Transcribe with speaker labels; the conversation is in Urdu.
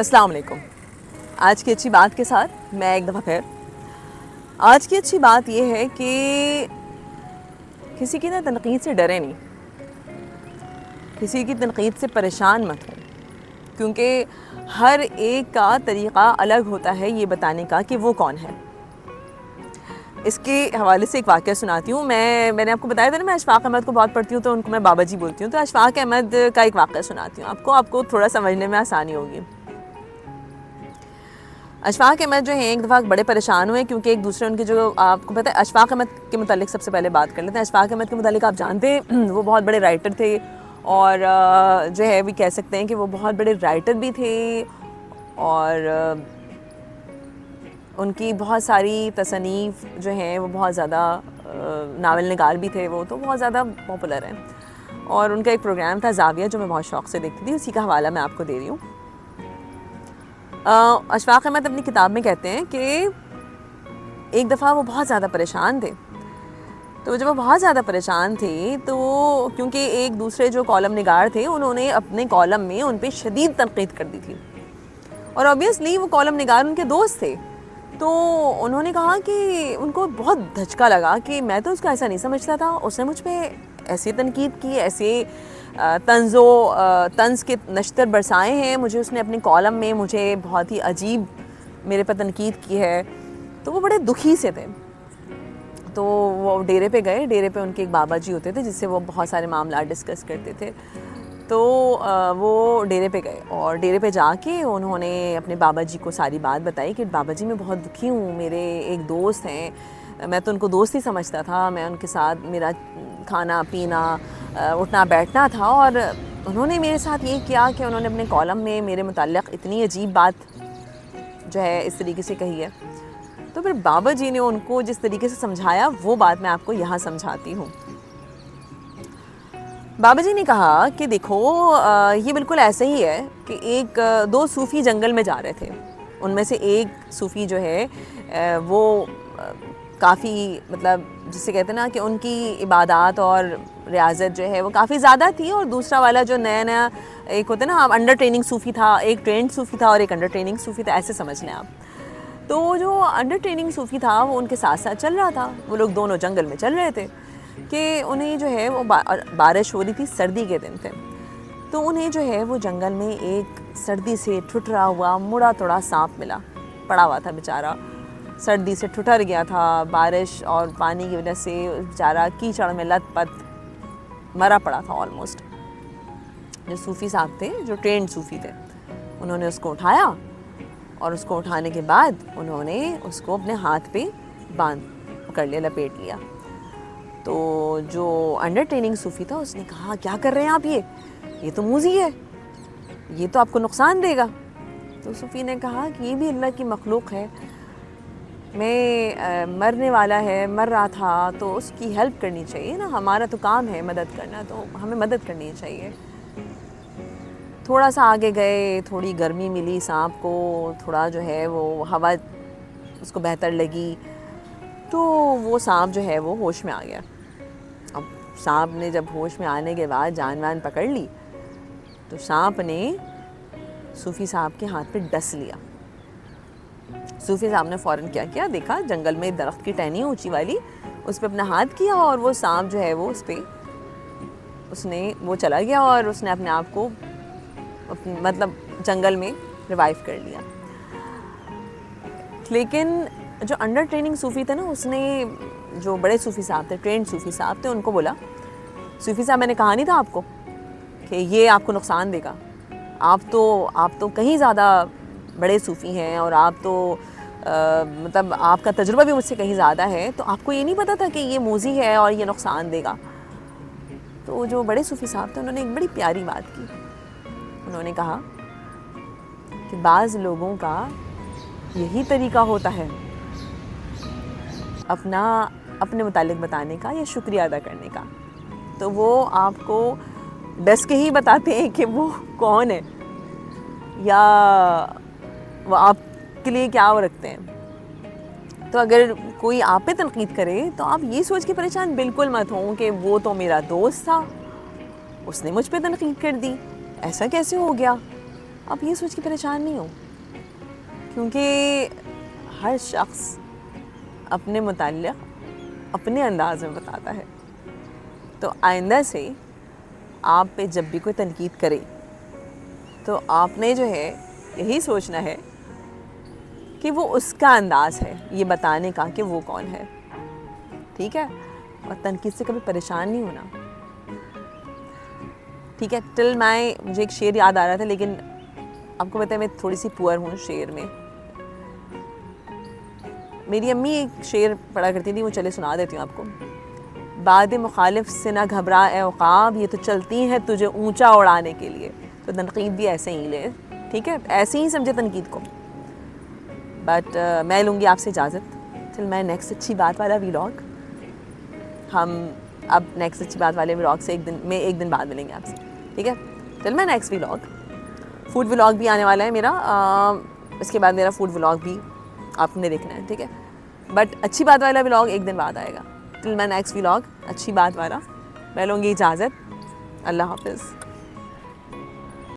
Speaker 1: السلام علیکم. آج کی اچھی بات کے ساتھ میں ایک دفعہ پھر. آج کی اچھی بات یہ ہے کہ کسی کی تنقید سے ڈرے نہیں, کسی کی تنقید سے پریشان مت ہوں, کیونکہ ہر ایک کا طریقہ الگ ہوتا ہے یہ بتانے کا کہ وہ کون ہے. اس کے حوالے سے ایک واقعہ سناتی ہوں. میں نے آپ کو بتایا تھا نا, میں اشفاق احمد کو بہت پڑھتی ہوں تو ان کو میں بابا جی بولتی ہوں. تو اشفاق احمد کا ایک واقعہ سناتی ہوں آپ کو تھوڑا سمجھنے میں آسانی ہوگی. اشفاق احمد جو ہیں ایک دفعہ بڑے پریشان ہوئے, کیونکہ ایک دوسرے ان کے جو آپ کو پتہ ہے. اشفاق احمد کے متعلق سب سے پہلے بات کر لیتے ہیں. اشفاق احمد کے متعلق آپ جانتے ہیں وہ بہت بڑے رائٹر تھے, اور جو ہے بھی کہہ سکتے ہیں کہ وہ بہت بڑے رائٹر بھی تھے, اور ان کی بہت ساری تصانیف جو ہیں وہ بہت زیادہ ناول نگار بھی تھے, وہ تو بہت زیادہ پاپولر ہیں. اور ان کا ایک پروگرام تھا زاویہ, جو میں بہت شوق سے دیکھتی تھی, اسی کا حوالہ میں آپ کو دے رہی ہوں. اشفاق احمد اپنی کتاب میں کہتے ہیں کہ ایک دفعہ وہ بہت زیادہ پریشان تھے. تو جب وہ بہت زیادہ پریشان تھے تو کیونکہ ایک دوسرے جو کالم نگار تھے انہوں نے اپنے کالم میں ان پہ شدید تنقید کر دی تھی, اور اوبیسلی وہ کالم نگار ان کے دوست تھے. تو انہوں نے کہا کہ ان کو بہت دھچکا لگا کہ میں تو اس کا ایسا نہیں سمجھتا تھا, اس نے مجھ پہ ایسی تنقید کی, ایسے طنز کے نشتر برسائے ہیں مجھے اس نے اپنے کالم میں, مجھے بہت ہی عجیب میرے پہ تنقید کی ہے. تو وہ بڑے دکھی سے تھے. تو وہ ڈیرے پہ گئے. ڈیرے پہ ان کے ایک بابا جی ہوتے تھے جس سے وہ بہت سارے معاملات ڈسکس کرتے تھے. تو وہ ڈیرے پہ گئے, اور ڈیرے پہ جا کے انہوں نے اپنے بابا جی کو ساری بات بتائی کہ بابا جی میں بہت دکھی ہوں, میرے ایک دوست ہیں, میں تو ان کو دوست ہی سمجھتا تھا, میں ان کے ساتھ میرا کھانا پینا اٹھنا بیٹھنا تھا, اور انہوں نے میرے ساتھ یہ کیا کہ انہوں نے اپنے کالم میں میرے متعلق اتنی عجیب بات جو ہے اس طریقے سے کہی ہے. تو پھر بابا جی نے ان کو جس طریقے سے سمجھایا وہ بات میں آپ کو یہاں سمجھاتی ہوں. بابا جی نے کہا کہ دیکھو یہ بالکل ایسا ہی ہے کہ دو صوفی جنگل میں جا رہے تھے. ان میں سے ایک صوفی جو ہے وہ کافی مطلب جسے کہتے ہیں نا کہ ان کی عبادات اور ریاضت جو ہے وہ کافی زیادہ تھی, اور دوسرا والا جو نیا ایک ہوتا ہے نا انڈر ٹریننگ صوفی تھا, ایک ٹرینڈ صوفی تھا اور ایک انڈر ٹریننگ صوفی تھا, ایسے سمجھ لیں آپ. تو جو انڈر ٹریننگ صوفی تھا وہ ان کے ساتھ ساتھ چل رہا تھا. وہ لوگ دونوں جنگل میں چل رہے تھے کہ انہیں جو ہے وہ بارش ہو رہی تھی, سردی کے دن تھے. تو انہیں جو ہے وہ جنگل میں ایک سردی سے ٹھٹرا ہوا مڑا توڑا سانپ ملا, پڑا ہوا تھا بیچارہ, سردی سے ٹھٹر گیا تھا, بارش اور پانی کی وجہ سے بیچارہ کیچڑ میں لت پت مرا پڑا تھا آلموسٹ. جو صوفی صاحب تھے, جو ٹرینڈ صوفی تھے, انہوں نے اس کو اٹھایا, اور اس کو اٹھانے کے بعد انہوں نے اس کو اپنے ہاتھ پہ باندھ کر لیا, لپیٹ لیا. تو جو انڈر ٹریننگ صوفی تھا اس نے کہا کیا کر رہے ہیں آپ, یہ تو موذی ہے, یہ تو آپ کو نقصان دے گا. تو صوفی نے کہا کہ یہ بھی اللہ کی مخلوق ہے, میں مرنے والا ہے, مر رہا تھا, تو اس کی ہیلپ کرنی چاہیے نا, ہمارا تو کام ہے مدد کرنا, تو ہمیں مدد کرنی چاہیے. تھوڑا سا آگے گئے, تھوڑی گرمی ملی سانپ کو, تھوڑا جو ہے وہ ہوا اس کو بہتر لگی, تو وہ سانپ جو ہے وہ ہوش میں آ گیا. اب سانپ نے جب ہوش میں آنے کے بعد جان وان پکڑ لی, تو سانپ نے صوفی صاحب کے ہاتھ پہ ڈس لیا. صوفی صاحب نے فوراً کیا کیا, دیکھا جنگل میں درخت کی ٹہنی اونچی والی, اس پہ اپنا ہاتھ کیا, اور وہ سانپ جو ہے وہ اس نے وہ چلا گیا, اور اس نے اپنے آپ کو مطلب جنگل میں ریوائیو کر لیا. لیکن جو انڈر ٹریننگ صوفی تھا نا, اس نے جو بڑے صوفی صاحب تھے, ٹرینڈ صوفی صاحب تھے, ان کو بولا صوفی صاحب میں نے کہا نہیں تھا آپ کو کہ یہ آپ کو نقصان دے گا, آپ تو کہیں زیادہ بڑے صوفی ہیں, اور آپ تو مطلب آپ کا تجربہ بھی مجھ سے کہیں زیادہ ہے, تو آپ کو یہ نہیں پتا تھا کہ یہ موذی ہے اور یہ نقصان دے گا. تو جو بڑے صوفی صاحب تھے انہوں نے ایک بڑی پیاری بات کی. انہوں نے کہا کہ بعض لوگوں کا یہی طریقہ ہوتا ہے اپنے متعلق بتانے کا یا شکریہ ادا کرنے کا. تو وہ آپ کو ڈس کے ہی بتاتے ہیں کہ وہ کون ہے, یا وہ آپ کے لیے کیا وہ رکھتے ہیں. تو اگر کوئی آپ پہ تنقید کرے تو آپ یہ سوچ کے پریشان بالکل مت ہوں کہ وہ تو میرا دوست تھا, اس نے مجھ پہ تنقید کر دی, ایسا کیسے ہو گیا. آپ یہ سوچ کے پریشان نہیں ہو، کیونکہ ہر شخص اپنے متعلق اپنے انداز میں بتاتا ہے. تو آئندہ سے آپ پہ جب بھی کوئی تنقید کرے تو آپ نے جو ہے یہی سوچنا ہے کہ وہ اس کا انداز ہے یہ بتانے کا کہ وہ کون ہے. ٹھیک ہے؟ اور تنقید سے کبھی پریشان نہیں ہونا. ٹھیک ہے؟ ٹل مجھے ایک شعر یاد آ رہا تھا، لیکن آپ کو پتہ ہے میں تھوڑی سی پور ہوں شعر میں. میری امی ایک شعر پڑھا کرتی تھی، وہ چلے سنا دیتی ہوں آپ کو. باد مخالف سے نہ گھبرا اے عقاب، یہ تو چلتی ہیں تجھے اونچا اڑانے کے لیے. تو تنقید بھی ایسے ہی لے، ٹھیک ہے؟ ایسے ہی سمجھے تنقید کو. بٹ میں لوں گی آپ سے اجازت ٹل میں نیکسٹ اچھی بات والا ولاگ. ہم اب نیکسٹ اچھی بات والے ولاگ سے ایک دن بعد ملیں گے آپ سے. ٹھیک ہے؟ ٹل میں نیکسٹ ولاگ. فوڈ ولاگ بھی آنے والا ہے میرا، اس کے بعد میرا فوڈ ولاگ بھی آپ نے دیکھنا ہے. ٹھیک ہے؟ بٹ اچھی بات والا ولاگ ایک دن بعد آئے گا. ٹل میں نیکسٹ ولاگ اچھی بات والا. میں لوں گی اجازت. اللہ حافظ.